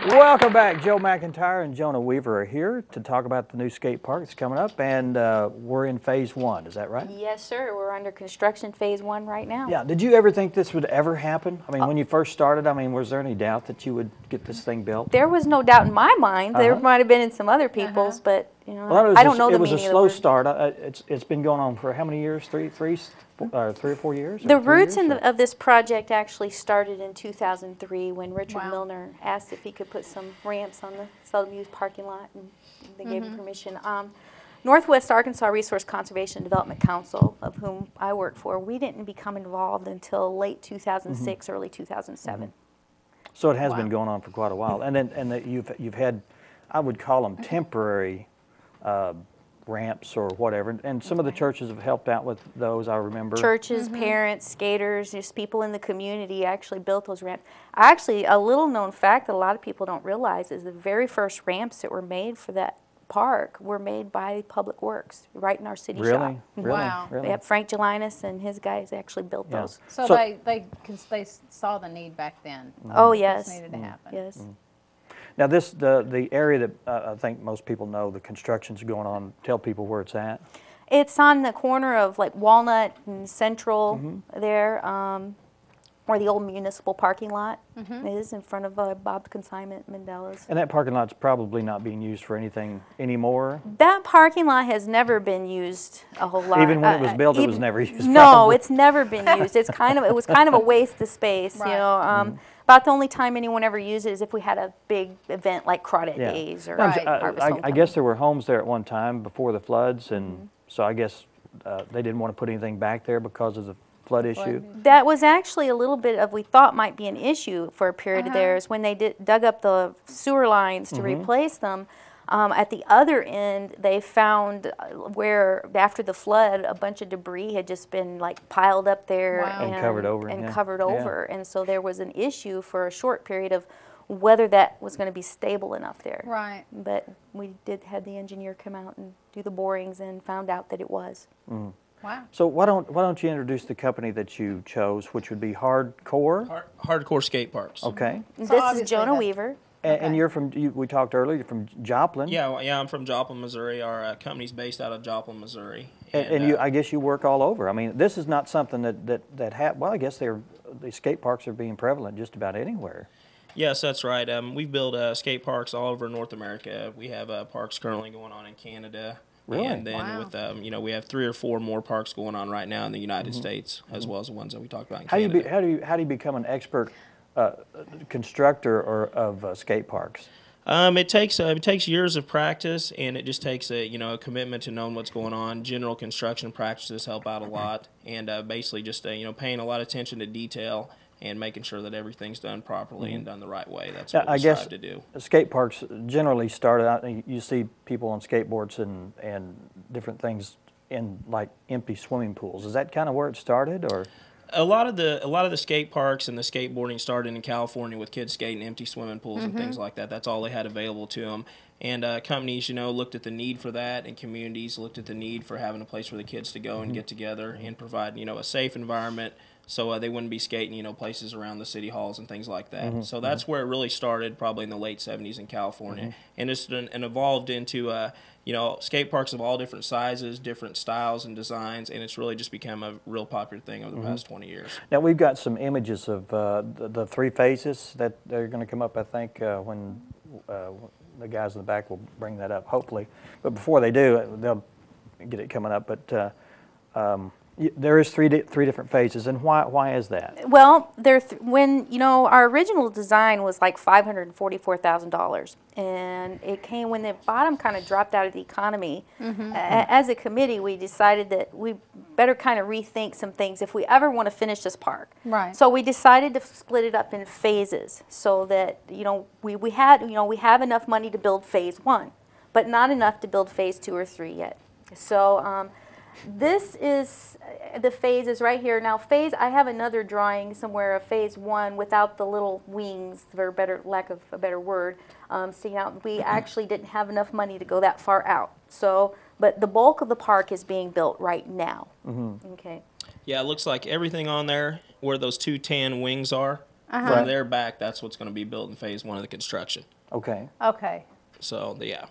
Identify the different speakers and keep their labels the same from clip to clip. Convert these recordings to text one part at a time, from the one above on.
Speaker 1: Welcome back. Joe McEntire and Jonah Weaver are here to talk about the new skate park that's coming up, and we're in phase 1. Is that right?
Speaker 2: Yes, sir. We're under construction phase 1 right now.
Speaker 1: Yeah. Did you ever think this would ever happen? I mean, when you first started, I mean, was there any doubt that you would get this thing built?
Speaker 2: There was no doubt in my mind. There might have been in some other people's, but you know,
Speaker 1: well,
Speaker 2: I don't know the meaning of the word.
Speaker 1: It was a slow start. It's been going on for how many years? Three or 4 years?
Speaker 2: The roots of this project actually started in 2003 when Richard Milner asked if he could put some ramps on the seldom used parking lot, and they gave him permission. Northwest Arkansas Resource Conservation and Development Council, of whom I work for, we didn't become involved until late 2006, early 2007.
Speaker 1: So it has been going on for quite a while, and you've had, I would call them temporary ramps or whatever, and some of the churches have helped out with those, I remember.
Speaker 2: Churches, parents, skaters, just people in the community actually built those ramps. Actually, a little known fact that a lot of people don't realize is the very first ramps that were made for that park were made by Public Works, right in our city shop.
Speaker 1: Really?
Speaker 3: Wow.
Speaker 1: Really?
Speaker 2: Yep, Frank Gelinas and his guys actually built those.
Speaker 3: So they saw the need back then.
Speaker 2: Oh, yes.
Speaker 3: This needed to happen.
Speaker 2: Yes.
Speaker 1: Now the area that I think most people know the construction's going on, tell people where it's at.
Speaker 2: It's on the corner of like Walnut and Central there, where the old municipal parking lot is, in front of Bob's Consignment, Mandela's.
Speaker 1: And that parking lot's probably not being used for anything anymore?
Speaker 2: That parking lot has never been used a whole lot.
Speaker 1: Even when it was built, it was never used?
Speaker 2: No,
Speaker 1: probably.
Speaker 2: it's never been used. It was kind of a waste of space, you know. About the only time anyone ever used it is if we had a big event like Crawdad Days or
Speaker 1: I guess there were homes there at one time before the floods, and so I guess they didn't want to put anything back there because of the flood issue.
Speaker 2: That was actually a little bit of we thought might be an issue for a period of theirs when they dug up the sewer lines to replace them. At the other end, they found where, after the flood, a bunch of debris had just been like piled up there
Speaker 1: and covered over.
Speaker 2: And so there was an issue for a short period of whether that was going to be stable enough there.
Speaker 3: Right.
Speaker 2: But we did have the engineer come out and do the borings and found out that it was.
Speaker 3: Wow.
Speaker 1: So why don't you introduce the company that you chose, which would be Hardcore?
Speaker 4: Hardcore Skate Parks.
Speaker 1: Okay.
Speaker 2: This is Jonah Weaver.
Speaker 1: And you're from, we talked earlier, you're from Joplin.
Speaker 4: Yeah, I'm from Joplin, Missouri. Our company's based out of Joplin, Missouri.
Speaker 1: And I guess you work all over. I mean, this is not something well, I guess the skate parks are being prevalent just about anywhere.
Speaker 4: Yes, that's right. We've built skate parks all over North America. We have parks currently going on in Canada.
Speaker 1: Really?
Speaker 4: And then with, we have 3 or 4 more parks going on right now in the United States, as well as the ones that we talked about in Canada.
Speaker 1: How do you become an expert constructor of skate parks?
Speaker 4: It takes years of practice, and it just takes a commitment to knowing what's going on. General construction practices help out a lot, and basically just paying a lot of attention to detail and making sure that everything's done properly and done the right way. That's what we strive to do. Skate
Speaker 1: parks generally start out. You see people on skateboards and different things in like empty swimming pools. Is that kind of where it started, or?
Speaker 4: A lot of the skate parks and the skateboarding started in California with kids skating empty swimming pools and things like that. That's all they had available to them. And companies, looked at the need for that, and communities looked at the need for having a place for the kids to go and get together and provide, a safe environment so they wouldn't be skating, places around the city halls and things like that. So that's where it really started, probably in the late 70s in California. And it's evolved into skate parks of all different sizes, different styles and designs, and it's really just become a real popular thing over the past 20 years.
Speaker 1: Now, we've got some images of the 3 phases that they're going to come up, I think, when the guys in the back will bring that up, hopefully. But before they do, they'll get it coming up. But there is three different phases, and why is that?
Speaker 2: Well, when our original design was like $544,000, and it came when the bottom kind of dropped out of the economy. As a committee, we decided that we better kind of rethink some things if we ever want to finish this park.
Speaker 3: Right.
Speaker 2: So we decided to split it up in phases, so that we have enough money to build phase 1, but not enough to build phase 2 or 3 yet. So. This is the phases right here. Now, I have another drawing somewhere of phase 1 without the little wings, for lack of a better word, sticking out. We actually didn't have enough money to go that far out. So, but the bulk of the park is being built right now. Okay.
Speaker 4: Yeah, it looks like everything on there where those 2 tan wings are From there back, that's what's going to be built in phase 1 of the construction.
Speaker 1: Okay.
Speaker 3: Okay.
Speaker 4: So, yeah.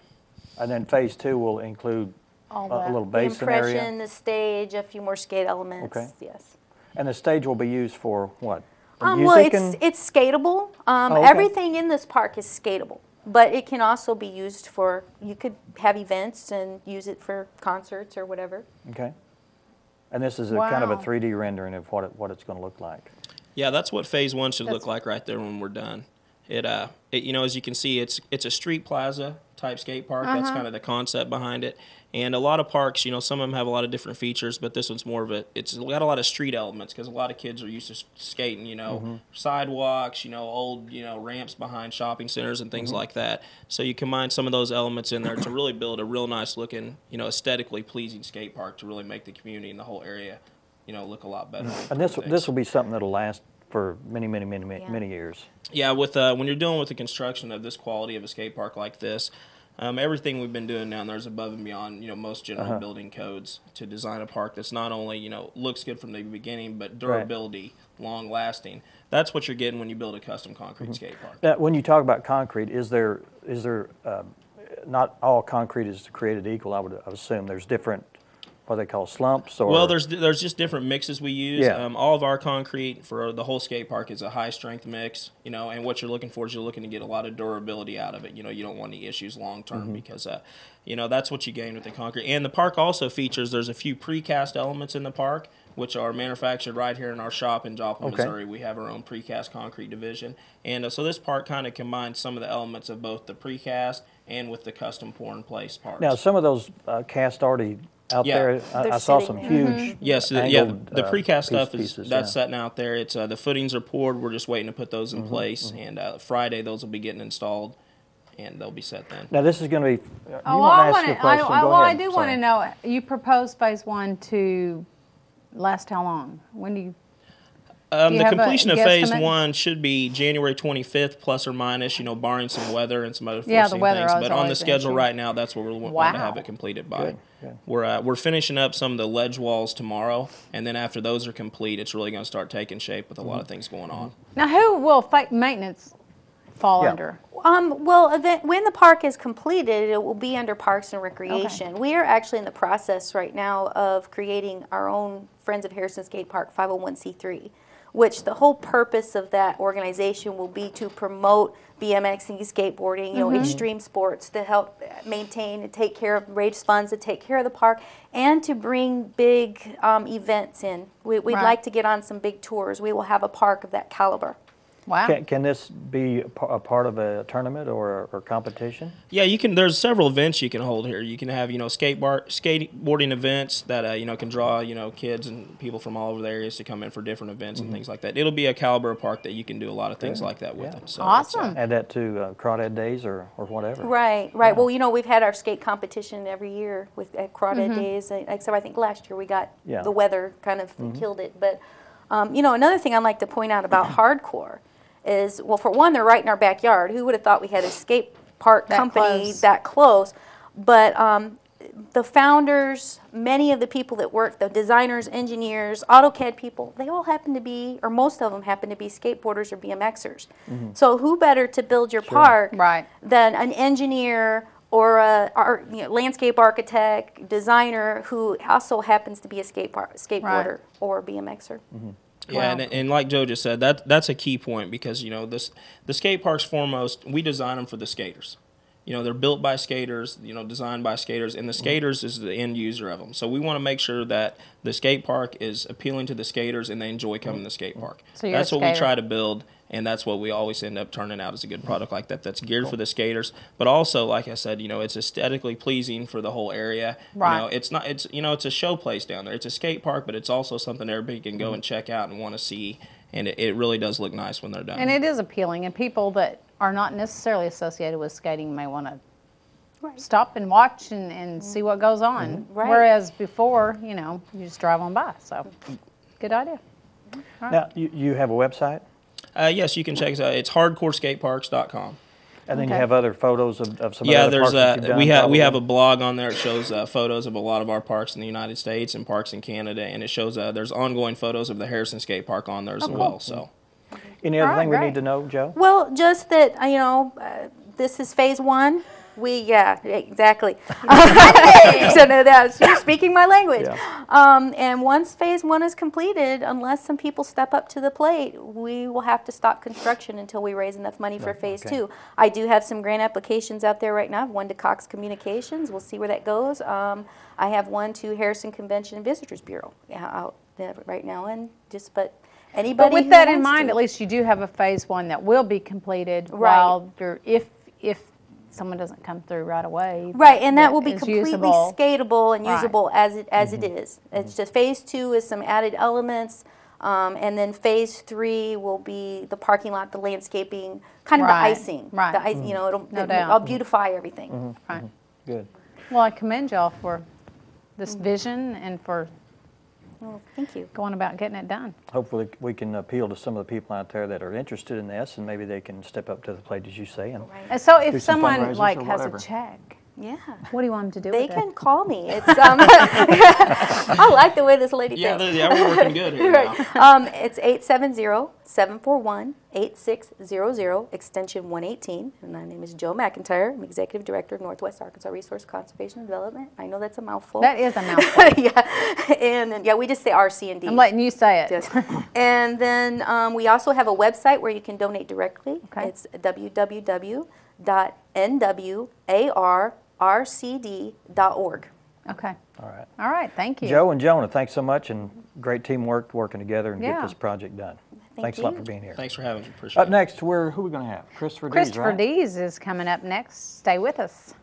Speaker 1: And then phase 2 will include
Speaker 3: All
Speaker 1: a
Speaker 3: that.
Speaker 1: little
Speaker 2: The
Speaker 1: basin
Speaker 2: impression,
Speaker 1: area.
Speaker 2: the stage, a few more skate elements.
Speaker 1: Okay.
Speaker 2: Yes.
Speaker 1: And the stage will be used for what?
Speaker 2: Well,
Speaker 1: Music
Speaker 2: it's skatable.
Speaker 1: okay.
Speaker 2: Everything in this park is skatable, but it can also be used for. You could have events and use it for concerts or whatever.
Speaker 1: Okay. And this is a kind of a
Speaker 3: Wow.
Speaker 1: 3D rendering of what it's going to look like.
Speaker 4: Yeah, that's what phase 1 should look like right there when we're done. It you know, as you can see, it's a street plaza type skate park. That's kind of the concept behind it. And a lot of parks, you know, some of them have a lot of different features, but this one's more of it's got a lot of street elements because a lot of kids are used to skating, you know, sidewalks, you know, old, you know, ramps behind shopping centers and things like that. So you combine some of those elements in there to really build a real nice looking, you know, aesthetically pleasing skate park to really make the community and the whole area, you know, look a lot better.
Speaker 1: And this will be something that'll last for many years.
Speaker 4: Yeah, with when you're dealing with the construction of this quality of a skate park like this, everything we've been doing down there is above and beyond, you know, most general building codes to design a park that's not only, you know, looks good from the beginning, but durability, long lasting. That's what you're getting when you build a custom concrete skate park.
Speaker 1: Now, when you talk about concrete, is there not all concrete is created equal? I would assume there's different, what they call slumps, or
Speaker 4: well, there's just different mixes we use.
Speaker 1: Yeah.
Speaker 4: All of our concrete for the whole skate park is a high strength mix, you know, and what you're looking for is you're looking to get a lot of durability out of it. You know, you don't want any issues long term because you know, that's what you gain with the concrete. And the park also features, there's a few precast elements in the park which are manufactured right here in our shop in Joplin, Missouri. We have our own precast concrete division. And so this park kind of combines some of the elements of both the precast and with the custom pour in place parts.
Speaker 1: Now, some of those cast already out there, I saw some huge
Speaker 4: Yes,
Speaker 1: angled,
Speaker 4: the precast stuff
Speaker 1: pieces,
Speaker 4: that's setting out there. It's the footings are poured. We're just waiting to put those in place, and Friday those will be getting installed, and they'll be set then.
Speaker 1: Now, this is going to be. You
Speaker 3: Oh,
Speaker 1: want to
Speaker 3: I
Speaker 1: ask
Speaker 3: want
Speaker 1: your
Speaker 3: to.
Speaker 1: question? Go
Speaker 3: Well, I
Speaker 1: ahead.
Speaker 3: do want to know. You proposed phase 1 to last how long? When do you?
Speaker 4: The completion of phase
Speaker 3: guesstimate?
Speaker 4: 1 should be January 25th, plus or minus, you know, barring some weather and some other
Speaker 3: Yeah, the
Speaker 4: foreseen
Speaker 3: weather
Speaker 4: things.
Speaker 3: is
Speaker 4: But on the
Speaker 3: always an
Speaker 4: schedule
Speaker 3: issue.
Speaker 4: right now, that's what we're wanting to have it completed by.
Speaker 1: Good.
Speaker 4: We're finishing up some of the ledge walls tomorrow, and then after those are complete, it's really going to start taking shape with a lot of things going on.
Speaker 3: Now, who will maintenance fall
Speaker 1: Yeah.
Speaker 3: under?
Speaker 2: Well, when the park is completed, it will be under Parks and Recreation. We are actually in the process right now of creating our own Friends of Harrison Skate Park 501c3, which the whole purpose of that organization will be to promote BMXing, skateboarding, you know, extreme sports, to help maintain and take care of, raise funds to take care of the park, and to bring big events in. We'd like to get on some big tours. We will have a park of that caliber.
Speaker 3: Wow.
Speaker 1: Can this be a part of a tournament or competition?
Speaker 4: Yeah, you can. There's several events you can hold here. You can have, you know, skateboarding events that you know, can draw, you know, kids and people from all over the areas to come in for different events and things like that. It'll be a caliber of park that you can do a lot of things like that with. So
Speaker 3: Awesome.
Speaker 1: Add that to Crawdad Days or whatever.
Speaker 2: Right. Well, you know, we've had our skate competition every year at Crawdad Days, except I think last year we got the weather kind of killed it. But, you know, another thing I'd like to point out about hardcore is, well, for one, they're right in our backyard. Who would have thought we had a skate park company that close? But the founders, many of the people that work, the designers, engineers, AutoCAD people, they all happen to be, or most of them happen to be skateboarders or BMXers. So who better to build your park than an engineer or a landscape architect, designer who also happens to be a skateboarder or BMXer.
Speaker 4: Yeah, and like Joe just said, that's a key point because, you know, the skate parks foremost, we design them for the skaters. You know, they're built by skaters, you know, designed by skaters, and the skaters is the end user of them. So we want to make sure that the skate park is appealing to the skaters and they enjoy coming to the skate park.
Speaker 3: So
Speaker 4: that's what we try to build, and that's what we always end up turning out as a good product like that. That's geared for the skaters, but also, like I said, you know, it's aesthetically pleasing for the whole area.
Speaker 3: Right.
Speaker 4: You know, it's a show place down there. It's a skate park, but it's also something everybody can go and check out and want to see, and it really does look nice when they're done.
Speaker 3: And it is appealing, and people that are not necessarily associated with skating may want to stop and watch and see what goes on. Whereas before, you know, you just drive on by. So, good idea.
Speaker 1: Now, you have a website?
Speaker 4: Yes, you can check us out. It's hardcoreskateparks.com.
Speaker 1: And then you have other photos of some
Speaker 4: Yeah,
Speaker 1: other parks that you've done?
Speaker 4: we have a blog on there. It shows photos of a lot of our parks in the United States and parks in Canada, and it shows there's ongoing photos of the Harrison Skate Park on there as well. So.
Speaker 1: Any other
Speaker 3: All right,
Speaker 1: thing we
Speaker 3: great.
Speaker 1: need to know, Joe?
Speaker 2: Well, just that, this is phase one. Yeah, exactly. So no, you're speaking my language.
Speaker 1: Yeah.
Speaker 2: And once phase one is completed, unless some people step up to the plate, we will have to stop construction until we raise enough money for phase two. I do have some grant applications out there right now. I have one to Cox Communications. We'll see where that goes. I have one to Harrison Convention and Visitors Bureau out there right now, and anybody.
Speaker 3: But with
Speaker 2: who
Speaker 3: that in
Speaker 2: wants
Speaker 3: mind,
Speaker 2: to.
Speaker 3: at least you do have a phase one that will be completed
Speaker 2: Right.
Speaker 3: while if someone doesn't come through right away.
Speaker 2: Right, and that will be
Speaker 3: is
Speaker 2: completely
Speaker 3: usable.
Speaker 2: skatable and
Speaker 3: Right.
Speaker 2: usable as it is. It's just phase two is some added elements, and then phase three will be the parking lot, the landscaping, kind of the
Speaker 3: Right,
Speaker 2: icing.
Speaker 3: right.
Speaker 2: The ice, it'll
Speaker 3: doubt.
Speaker 2: I'll beautify everything.
Speaker 3: Right.
Speaker 1: Good.
Speaker 3: Well, I commend y'all for this vision and for
Speaker 2: Well, thank you.
Speaker 3: going about getting it done.
Speaker 1: Hopefully we can appeal to some of the people out there that are interested in this, and maybe they can step up to the plate, as you say. And
Speaker 2: Right.
Speaker 3: And so
Speaker 1: Do
Speaker 3: if
Speaker 1: some
Speaker 3: someone
Speaker 1: fundraisers
Speaker 3: like
Speaker 1: or
Speaker 3: has a
Speaker 1: whatever.
Speaker 3: check,
Speaker 2: Yeah.
Speaker 3: what do you want them to do
Speaker 2: They
Speaker 3: with
Speaker 2: can
Speaker 3: it?
Speaker 2: call me. It's I like the way this lady
Speaker 4: Yeah,
Speaker 2: thinks.
Speaker 4: we're working good here now.
Speaker 2: Right. It's 870-741-8600, extension 118. And my name is Joe McEntire. I'm Executive Director of Northwest Arkansas Resource Conservation and Development. I know that's a mouthful.
Speaker 3: That is a mouthful.
Speaker 2: Yeah. And then, we just say RC&D.
Speaker 3: I'm letting you say it.
Speaker 2: Yes. And then we also have a website where you can donate directly.
Speaker 3: Okay.
Speaker 2: It's www.nwarrcd.org.
Speaker 3: Okay.
Speaker 1: all right.
Speaker 3: All right. Thank you.
Speaker 1: Joe and Jonah, thanks so much, and great teamwork working together and get
Speaker 3: Yeah.
Speaker 1: this project done.
Speaker 2: Thank
Speaker 1: Thanks a lot
Speaker 2: you.
Speaker 1: for being here.
Speaker 4: Thanks for having me. Appreciate
Speaker 1: Up
Speaker 4: it.
Speaker 1: next, who are we going to have? Christopher Dees,
Speaker 3: Christopher
Speaker 1: right?
Speaker 3: Dees is coming up next. Stay with us.